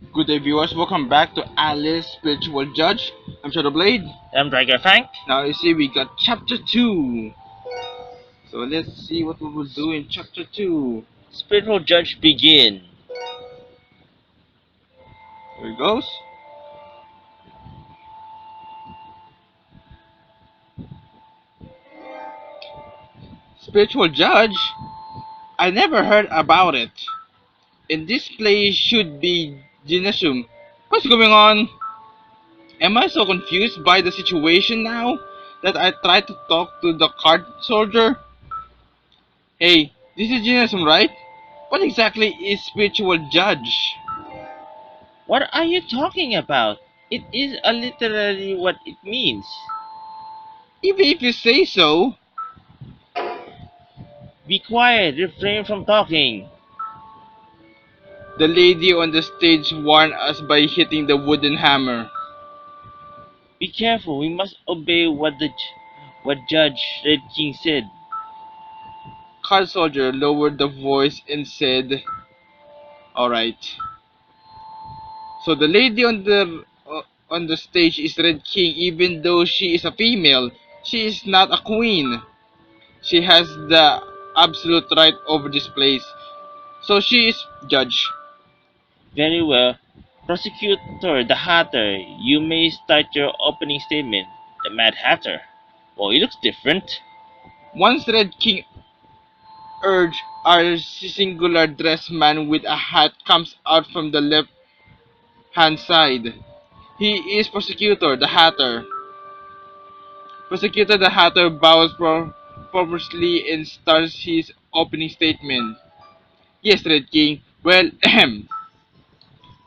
Good day, viewers. Welcome back to Alice Spiritual Judge. I'm Shadow Blade. I'm Dragon Frank. Now, you see, we got chapter 2. So, let's see what we will do in chapter 2. Spiritual Judge begin. Here it goes. Spiritual Judge? I never heard about it. And this place should be gymnasium. What's going on? Am I so confused by the situation now that I try to talk to the card soldier? Hey, this is gymnasium, right? What exactly is spiritual judge? What are you talking about? It is literally what it means. Even if you say so, Be quiet, refrain from talking. the lady on the stage warned us by hitting the wooden hammer. Be careful, we must obey what Judge Red King said. Card soldier lowered the voice and said, "Alright." So the lady on the stage is Red King, even though she is a female. She is not a queen. She has the absolute right over this place. So she is judge. Very well. Prosecutor the Hatter, you may start your opening statement. The Mad Hatter. Well, he looks different. Once Red King urged, our singular dressed man with a hat comes out from the left hand side. He is Prosecutor the Hatter. Prosecutor the Hatter bows profusely and starts his opening statement. Yes, Red King. Well,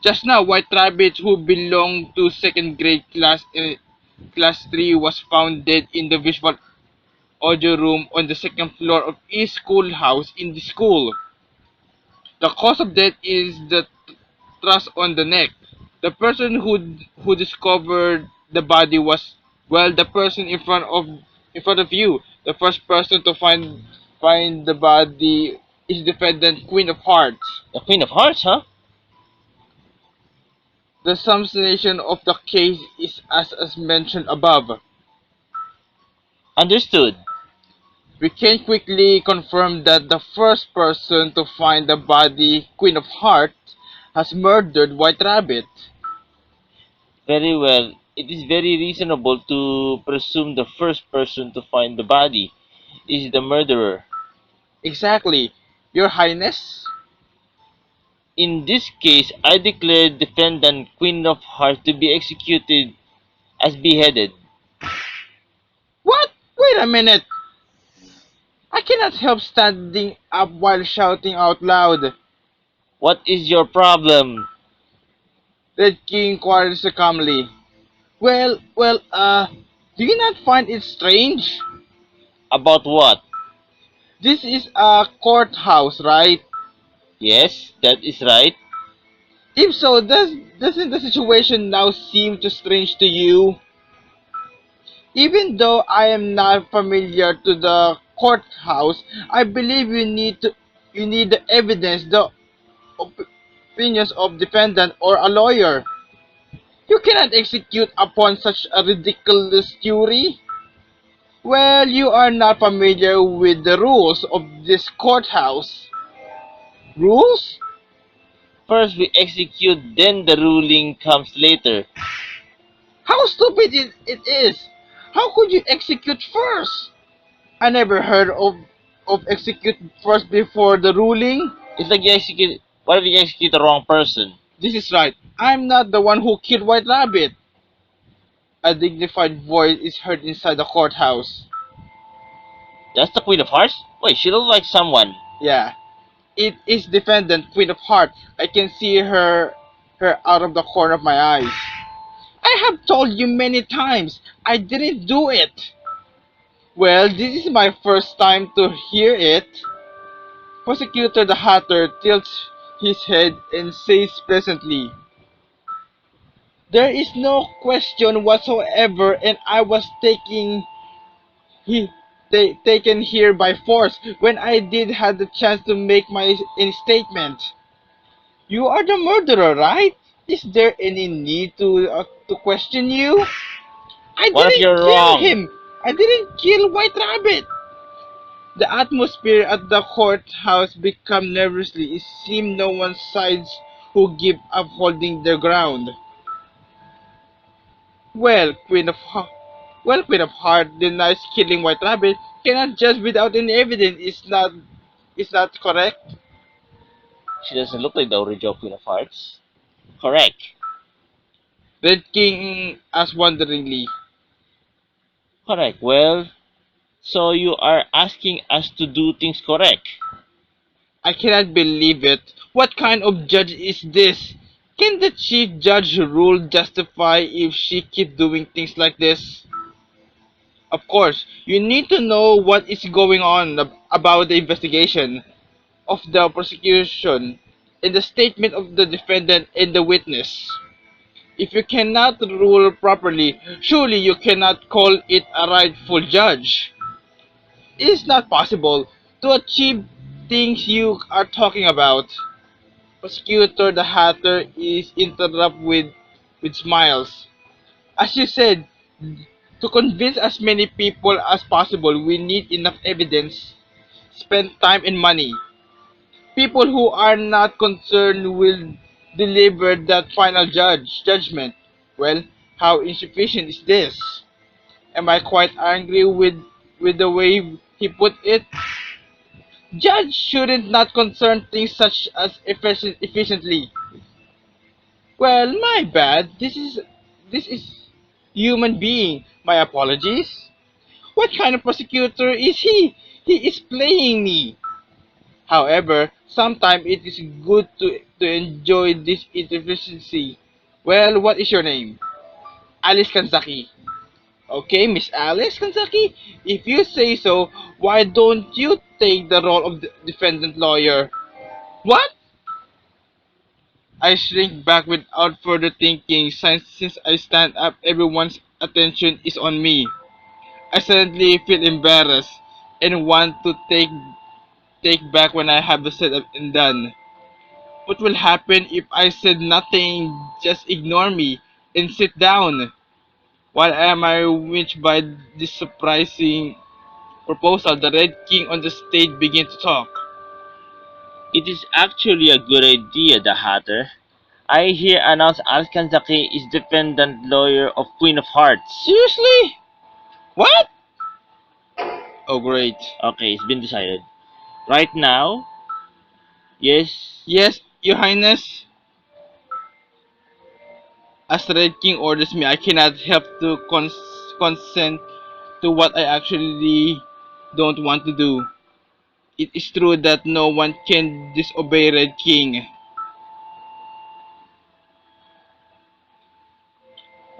just now, White Rabbit, who belonged to second grade class 3, was found dead in the visual audio room on the second floor of East Schoolhouse in the school. The cause of death is the thrust on the neck. The person who discovered the body was, well, the person in front of you. The first person to find the body is defendant Queen of Hearts. The Queen of Hearts, huh? The summation of the case is as mentioned above. Understood. We can quickly confirm that the first person to find the body, Queen of Hearts, has murdered White Rabbit. Very well. It is very reasonable to presume the first person to find the body is the murderer. Exactly, Your Highness. In this case, I declare defendant Queen of Hearts to be executed as beheaded. What? Wait a minute. I cannot help standing up while shouting out loud. What is your problem? Red King inquired calmly. Do you not find it strange? About what? This is a courthouse, right? Yes, that is right. If so, doesn't the situation now seem too strange to you? Even though I am not familiar to the courthouse, I believe you need the evidence, the opinions of defendant or a lawyer. You cannot execute upon such a ridiculous theory. Well, you are not familiar with the rules of this courthouse. Rules? First we execute, then the ruling comes later. How stupid it is! How could you execute first? I never heard of execute first before the ruling. It's like you execute. What if you execute the wrong person? This is right. I'm not the one who killed White Rabbit. A dignified voice is heard inside the courthouse. That's the Queen of Hearts? Wait, she looks like someone. Yeah, it is defendant Queen of Hearts. I can see her out of the corner of my eyes. I have told you many times I didn't do it. Well, this is my first time to hear it. Prosecutor the Hatter tilts his head and says pleasantly, "There is no question whatsoever, and I was he, taken here by force when I did have the chance to make my statement. You are the murderer, right?" Is there any need to question you? I What if didn't you're kill wrong? him. I didn't kill White Rabbit. The atmosphere at the courthouse became nervously. It seemed no one sides who give up holding their ground. Well, Queen of Heart denies killing White Rabbit. Cannot judge without any evidence. Is not correct. She doesn't look like the original Queen of Hearts. Correct. Red King asked wonderingly. Correct. Well, so you are asking us to do things correct. I cannot believe it. What kind of judge is this? Can the chief judge rule justify if she keep doing things like this? Of course, you need to know what is going on about the investigation of the prosecution and the statement of the defendant and the witness. If you cannot rule properly, surely you cannot call it a rightful judge. It is not possible to achieve things you are talking about. Prosecutor the Hatter is interrupted with smiles. As you said, to convince as many people as possible, we need enough evidence, spend time and money. People who are not concerned will deliver that final judgment. Well, how insufficient is this? Am I quite angry with the way he put it? Judge shouldn't not concern things such as efficiently. Well, my bad. This is human being. My apologies. What kind of prosecutor is he? He is playing me. However, sometimes it is good to enjoy this inefficiency. Well, what is your name? Alice Kanzaki. Okay, Miss Alice Kanzaki, if you say so, why don't you take the role of the defendant lawyer? What? I shrink back without further thinking. Since I stand up, everyone's attention is on me. I suddenly feel embarrassed and want to take back when I have said and done. What will happen if I said nothing? Just ignore me and sit down. Why am I reached by this surprising proposal? The Red King on the stage began to talk. It is actually a good idea, the Hatter. I hear announced Al-Kanzaki is defendant lawyer of Queen of Hearts. Seriously? What? Oh, great. Okay, it's been decided. Right now, yes, Yes, Your Highness. As the Red King orders me, I cannot help to consent to what I actually don't want to do. It is true that no one can disobey Red King.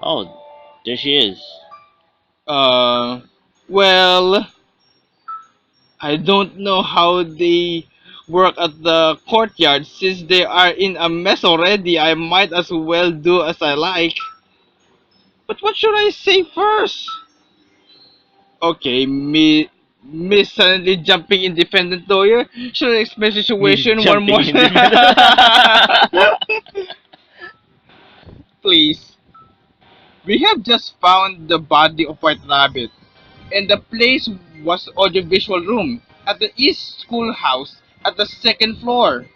oh, there she is. Uh, well, I don't know how they work at the courtyard. Since they are in a mess already, I might as well do as I like. But what should I say first? Okay, Miss suddenly jumping independent lawyer. Should I explain the He's situation one more jumping in the please? We have just found the body of White Rabbit, and the place was audiovisual room at the East Schoolhouse at the second floor.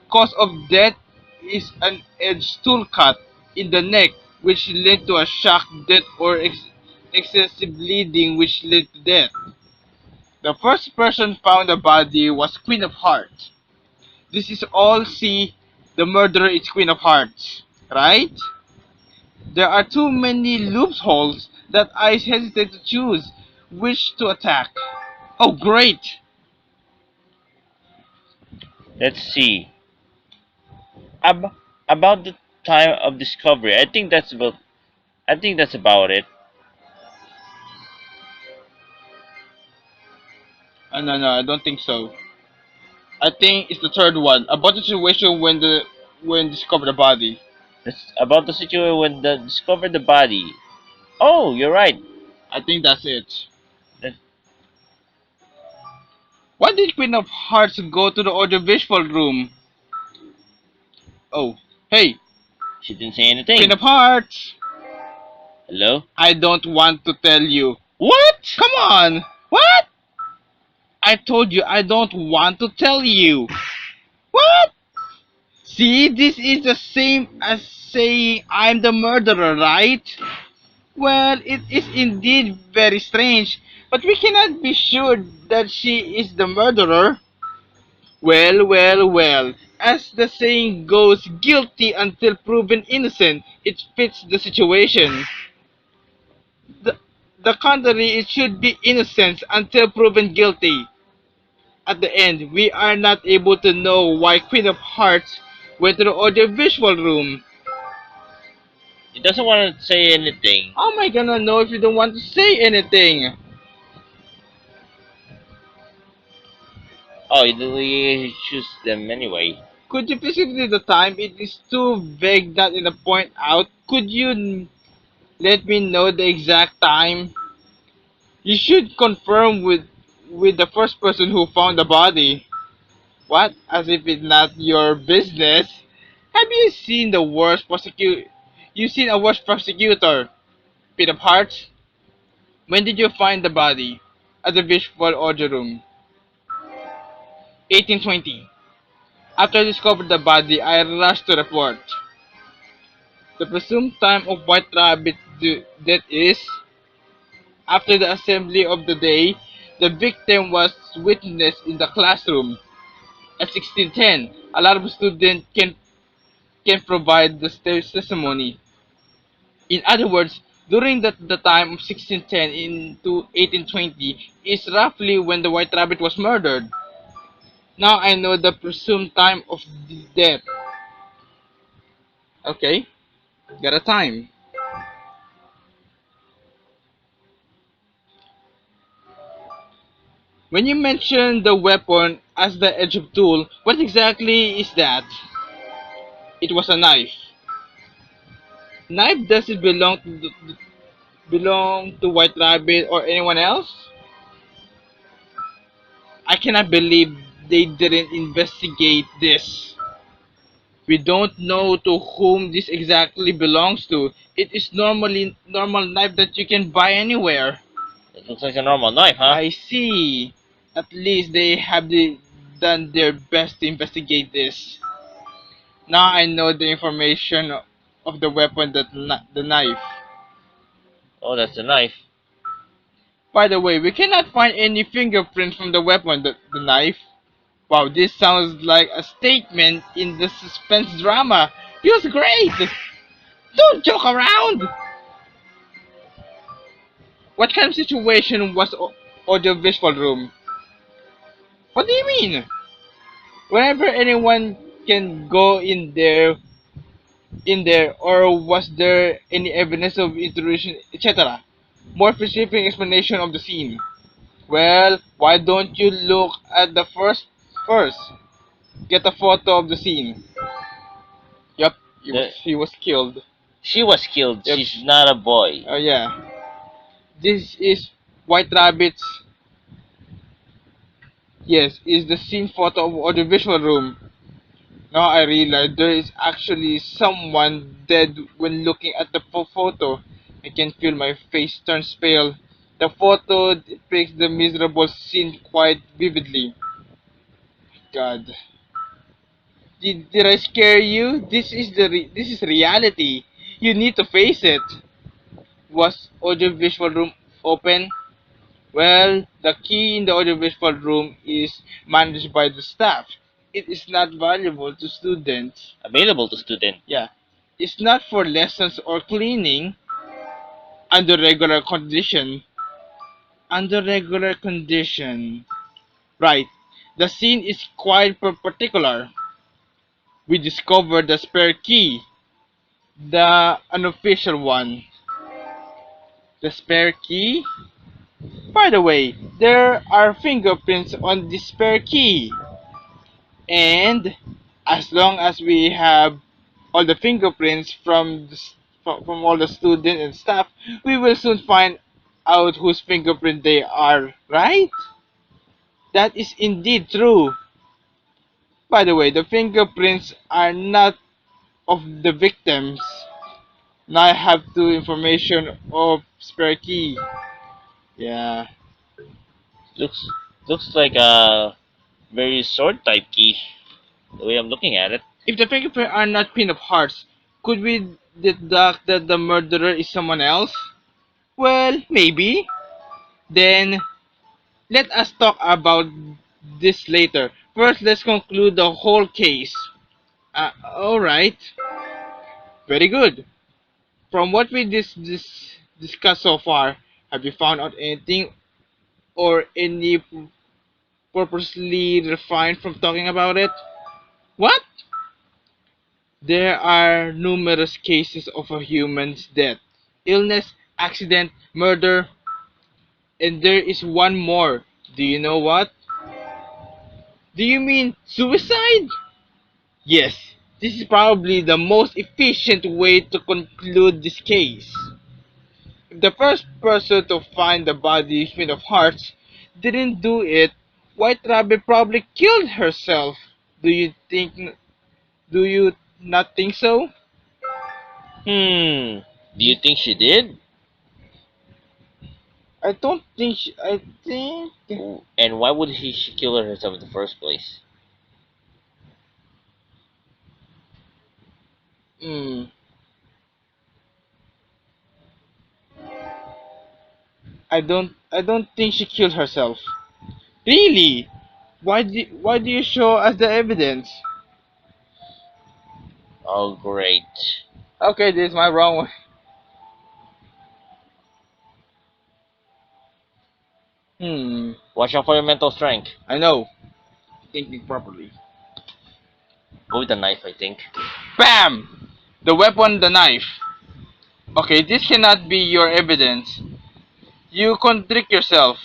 Cause of death is an edged tool cut in the neck, which led to a shock death or excessive bleeding, which led to death. The first person found the body was Queen of Hearts. This is all see the murderer is Queen of Hearts, right? There are too many loopholes that I hesitate to choose which to attack. Oh, great! Let's see. Ab- about the time of discovery, I think that's about it. No, no, I don't think so. I think it's the third one about the situation when discovered the body. That's about the situation when they discovered the body. Oh, you're right. I think that's it. That, Why did Queen of Hearts go to the audiovisual room? Oh, hey! She didn't say anything. Queen of Hearts! Hello? I don't want to tell you. What? Come on! What? I told you I don't want to tell you. What? See, this is the same as saying I'm the murderer, right? Well, it is indeed very strange, but we cannot be sure that she is the murderer. Well, well, well. As the saying goes, guilty until proven innocent. It fits the situation. The, the contrary, it should be innocent until proven guilty. At the end, we are not able to know why Queen of Hearts went to the audiovisual room. He doesn't want to say anything. How am I gonna know if you don't want to say anything? Oh, he choose them anyway. Could you please give me the time? It is too vague not in the point out. Could you let me know the exact time? You should confirm with the first person who found the body. What? As if it's not your business? Have you seen the worst prosecute? You've seen a worse prosecutor, Pit of Hearts? When did you find the body? At the visual audio room. 1820. After I discovered the body, I rushed to report. The presumed time of White Rabbit's death is after the assembly of the day. The victim was witnessed in the classroom. At 1610, a lot of students can provide the testimony. In other words, during the time of 1610 into 1820 is roughly when the White Rabbit was murdered. Now I know the presumed time of the death. Okay, got a time. When you mention the weapon as the edge of tool, what exactly is that? It was a knife. Knife does it belong to White Rabbit or anyone else? I cannot believe they didn't investigate this. We don't know to whom this exactly belongs to. It is normally normal knife that you can buy anywhere. It looks like a normal knife, huh? I see. At least they have done their best to investigate this. Now I know the information of the weapon, the knife. Oh, that's the knife. By the way, we cannot find any fingerprints from the weapon, the knife. Wow, this sounds like a statement in the suspense drama. Feels great! Don't joke around! What kind of situation was audiovisual room? What do you mean? Whenever anyone can go in there, or was there any evidence of intrusion, etc.? More specific explanation of the scene. Well, why don't you look at the first? Get a photo of the scene. Yup, The, he was killed. she was killed. Yep. She's not a boy. Oh yeah. This is White Rabbit's. Yes, is the scene photo of audiovisual room. Now I realize there is actually someone dead when looking at the photo. I can feel my face turns pale. The photo depicts the miserable scene quite vividly. God. Did I scare you? This is reality. You need to face it. Was audiovisual room open? Well, the key in the audiovisual room is managed by the staff. It is not valuable to students. Available to student. Yeah. It's not for lessons or cleaning under regular condition. Under regular condition. Right. The scene is quite particular. We discovered the spare key. The unofficial one. The spare key? By the way, there are fingerprints on the spare key. And as long as we have all the fingerprints from all the students and staff, we will soon find out whose fingerprint they are, right? That is indeed true. By the way, the fingerprints are not of the victims. Now I have two information of spare key. Yeah. Looks looks like a very short type key, the way I'm looking at it. If the fingerprints are not Queen of Hearts, could we deduct that the murderer is someone else? Well, maybe. Then let us talk about this later. First, let's conclude the whole case. Alright. Very good. From what we discussed so far, have you found out anything or any purposely refined from talking about it? What? There are numerous cases of a human's death, illness, accident, murder, and there is one more. Do you know what? Do you mean suicide? Yes, this is probably the most efficient way to conclude this case. If the first person to find the body, Queen of Hearts, didn't do it, White Rabbit probably killed herself. Do you think? Do you not think so? Hmm. Do you think she did? I don't think. I think. And why would she kill herself in the first place? Hmm. I don't think she killed herself. Really? Why do you show us the evidence? Oh, great. Okay, this is my wrong one. Hmm. Watch out for your mental strength. I know. Thinking properly. Go with the knife, I think. Bam! The weapon, the knife. Okay, this cannot be your evidence. You contradict yourself.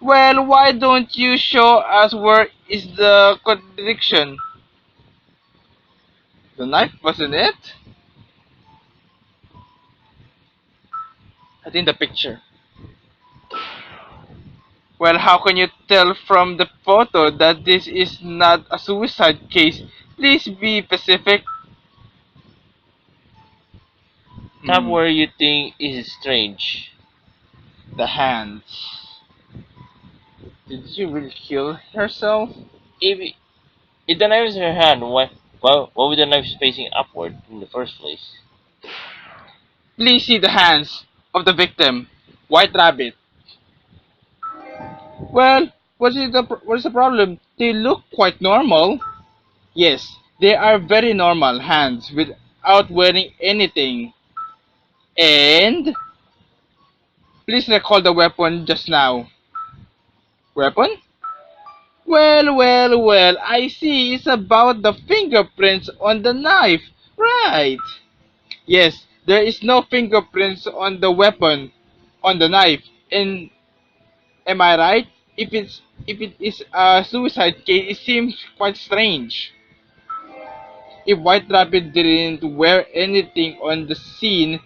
Well, why don't you show us where is the contradiction? The knife wasn't it? I think the picture. Well, how can you tell from the photo that this is not a suicide case? Please be specific. Tap Hmm. where you think is strange. The hands. Did she really kill herself? If if the knife is in her hand, why would the knife is facing upward in the first place? Please see the hands of the victim. White Rabbit. Well, what is the problem? They look quite normal. Yes, they are very normal hands without wearing anything. And please recall the weapon just now. Weapon? Well, I see it's about the fingerprints on the knife. Right. Yes, there is no fingerprints on the weapon, on the knife. And am I right? If it is a suicide case, it seems quite strange. If White Rabbit didn't wear anything on the scene,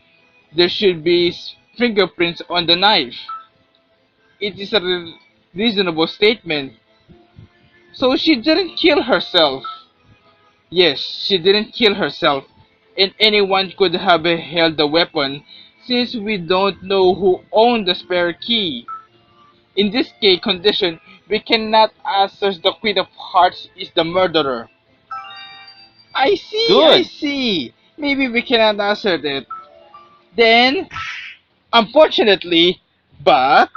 there should be fingerprints on the knife. It is a reasonable statement. So she didn't kill herself. Yes, she didn't kill herself. And anyone could have held the weapon since we don't know who owned the spare key. In this case condition, we cannot assert the Queen of Hearts is the murderer. I Good. see. Maybe we cannot assert it. Then, unfortunately, but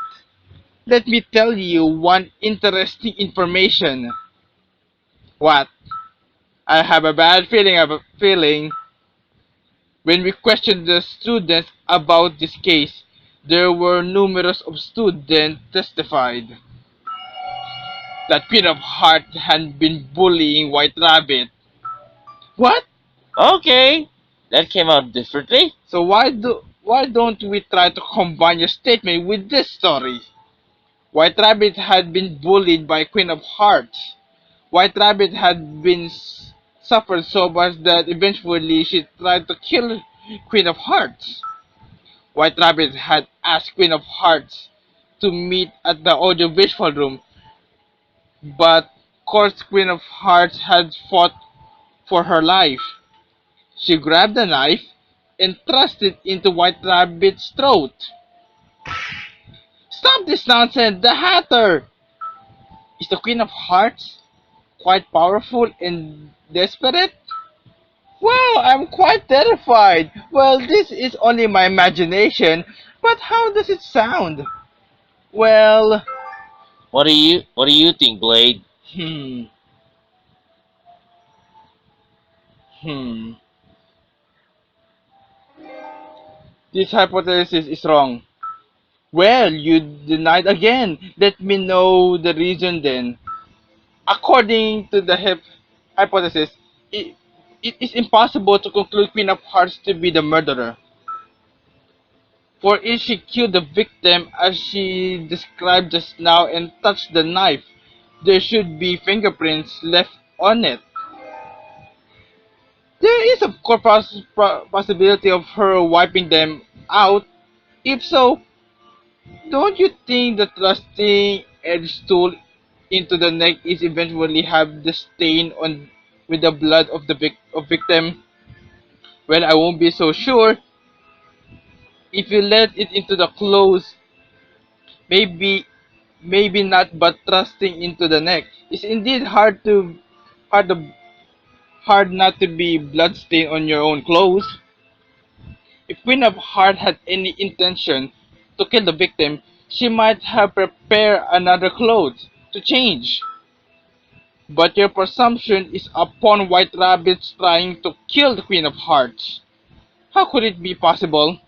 let me tell you one interesting information. What? I have a bad feeling of a feeling when we questioned the students about this case. There were numerous of students testified that Queen of Heart had been bullying White Rabbit. What? Okay. That came out differently. So why don't we try to combine your statement with this story? White Rabbit had been bullied by Queen of Hearts. White Rabbit had been suffered so much that eventually she tried to kill Queen of Hearts. White Rabbit had asked Queen of Hearts to meet at the audiovisual room, but of course Queen of Hearts had fought for her life. She grabbed the knife and thrust it into White Rabbit's throat. Stop this nonsense! The Hatter! Is the Queen of Hearts quite powerful and desperate? Well, I'm quite terrified. Well, this is only my imagination, but how does it sound? Well, What do you think, Blade? hmm, hmm. This hypothesis is wrong. Well, you denied again. Let me know the reason then. According to the hypothesis, it, it is impossible to conclude Queen of Hearts to be the murderer. For if she killed the victim as she described just now and touched the knife, there should be fingerprints left on it. There is of course possibility of her wiping them out. If so, don't you think the thrusting edge tool into the neck is eventually have the stain on with the blood of the victim? Well, I won't be so sure. If you let it into the clothes, maybe maybe not, but thrusting into the neck is indeed hard to, hard not to be bloodstain on your own clothes. If Queen of Heart had any intention to kill the victim, she might have prepared another clothes to change. But your presumption is upon White Rabbits trying to kill the Queen of Hearts. How could it be possible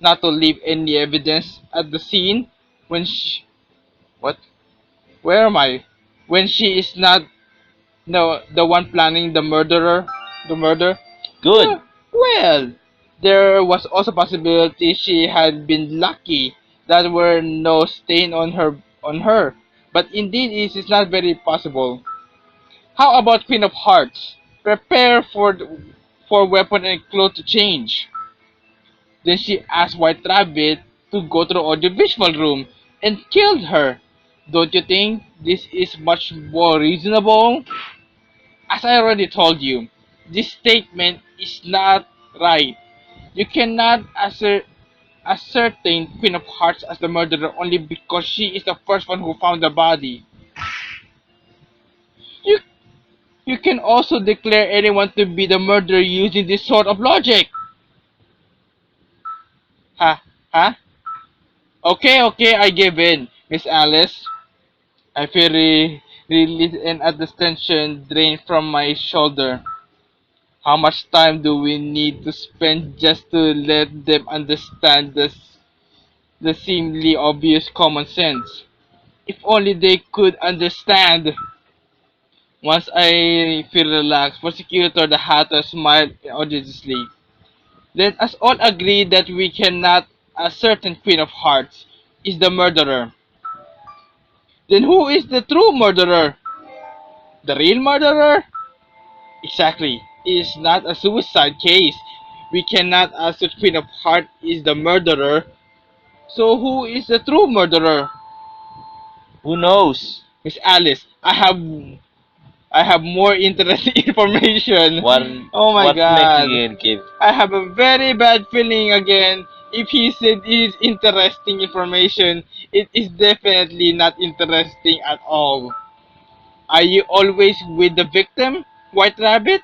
not to leave any evidence at the scene when she... What? Where am I? When she is not the one planning the murder? Good. Well, there was also possibility she had been lucky that were no stain on her. But indeed it is not very possible. How about Queen of Hearts? Prepare for weapon and clothes to change. Then she asked White Rabbit to go to the audiovisual room and killed her. Don't you think this is much more reasonable? As I already told you, this statement is not right. You cannot ascertain Queen of Hearts as the murderer only because she is the first one who found the body. You you can also declare anyone to be the murderer using this sort of logic. Ha ha. Okay, okay, I give in, Miss Alice. I feel relieved and at the tension drained from my shoulder. How much time do we need to spend just to let them understand the seemingly obvious common sense? If only they could understand. Once I feel relaxed, Prosecutor the Hatter smiled audaciously. Let us all agree that we cannot ascertain Queen of Hearts is the murderer. Then who is the true murderer? The real murderer? Exactly. It is not a suicide case. We cannot assert Queen of Hearts is the murderer. So who is the true murderer? Who knows? Miss Alice, I have more interesting information. What Oh my what next god. again, kid? I have a very bad feeling again. If he said it is interesting information, it is definitely not interesting at all. Are you always with the victim, White Rabbit?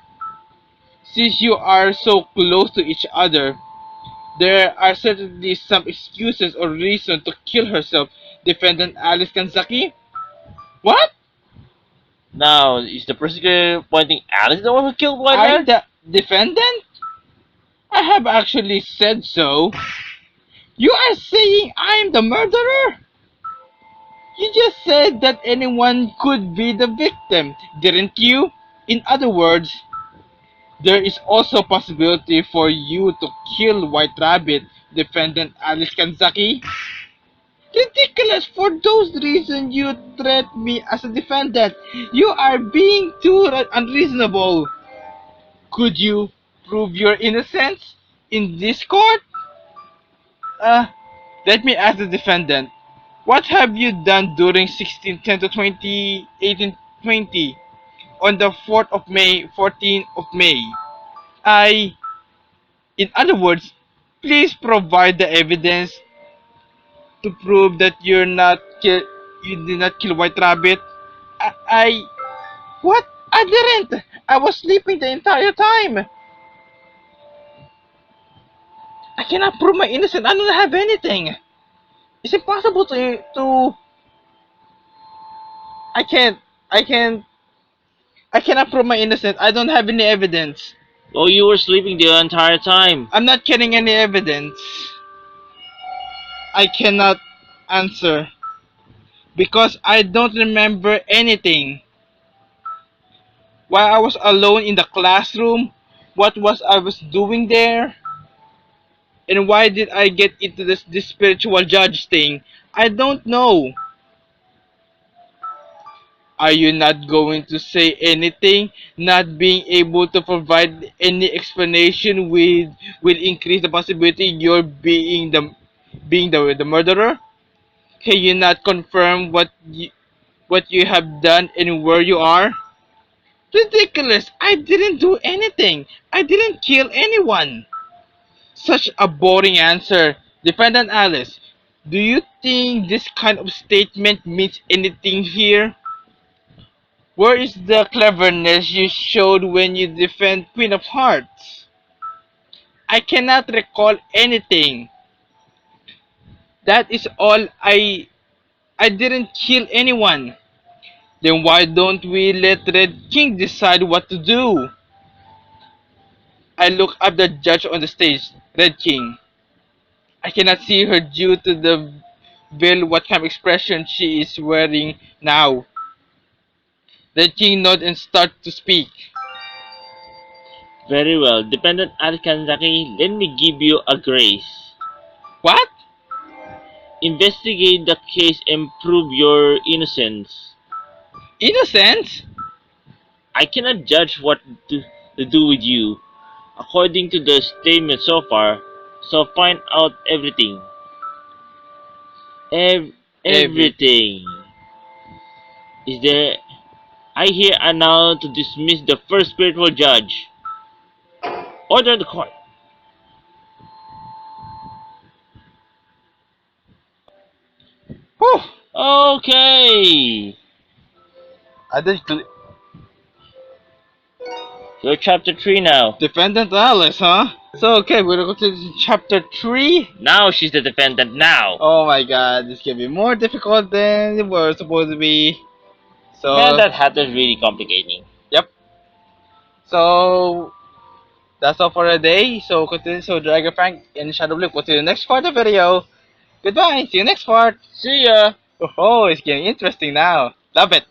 Since you are so close to each other, there are certainly some excuses or reason to kill herself, defendant Alice Kanzaki. What? Now, is the prosecutor pointing Alice the one who killed White I'm Rabbit? the defendant? I have actually said so. You are saying I'm the murderer? You just said that anyone could be the victim, didn't you? In other words, there is also possibility for you to kill White Rabbit, defendant Alice Kanzaki. Ridiculous! For those reasons you threat me as a defendant. You are being too unreasonable. Could you prove your innocence in this court? Uh, Let me ask the defendant. What have you done during 1610 to 20, 1820 on the 4th of May, 14th of May? I In other words, please provide the evidence to prove that you did not kill White Rabbit. I what? I didn't. I was sleeping the entire time. I cannot prove my innocence. I don't have anything. It's impossible to. I can't. I can't. I cannot prove my innocence. I don't have any evidence. Oh, you were sleeping the entire time. I'm not getting any evidence. I cannot answer because I don't remember anything. While I was alone in the classroom, what was I was doing there? And why did I get into this spiritual judge thing? I don't know. Are you not going to say anything? Not being able to provide any explanation will increase the possibility you're being the murderer? Can you not confirm what you have done and where you are? Ridiculous! I didn't do anything. I didn't kill anyone. Such a boring answer. Defendant Alice, do you think this kind of statement means anything here? Where is the cleverness you showed when you defend Queen of Hearts? I cannot recall anything. That is all. I didn't kill anyone. Then why don't we let Red King decide what to do? I look up the judge on the stage, Red King. I cannot see her due to the veil what kind of expression she is wearing now. Red King nods and starts to speak. Very well. Dependent Alkanzaki, let me give you a grace. What? Investigate the case and prove your innocence. Innocence? I cannot judge what to do with you, according to the statement so far, so find out everything. Everything. Is there... I here are now to dismiss the first spiritual judge. Order the court. Whew. Okay. I did You're chapter 3 now. Defendant Alice, huh? So okay, we're gonna go to chapter 3. Now she's the defendant now. Oh my god, this can be more difficult than it was supposed to be. So Man, that hat is really complicating. yep. So that's all for today. So continue. So Dragon Frank and Shadow Blue. Go to the next part of the video. Goodbye. See you next part. See ya. Oh, it's getting interesting now. Love it.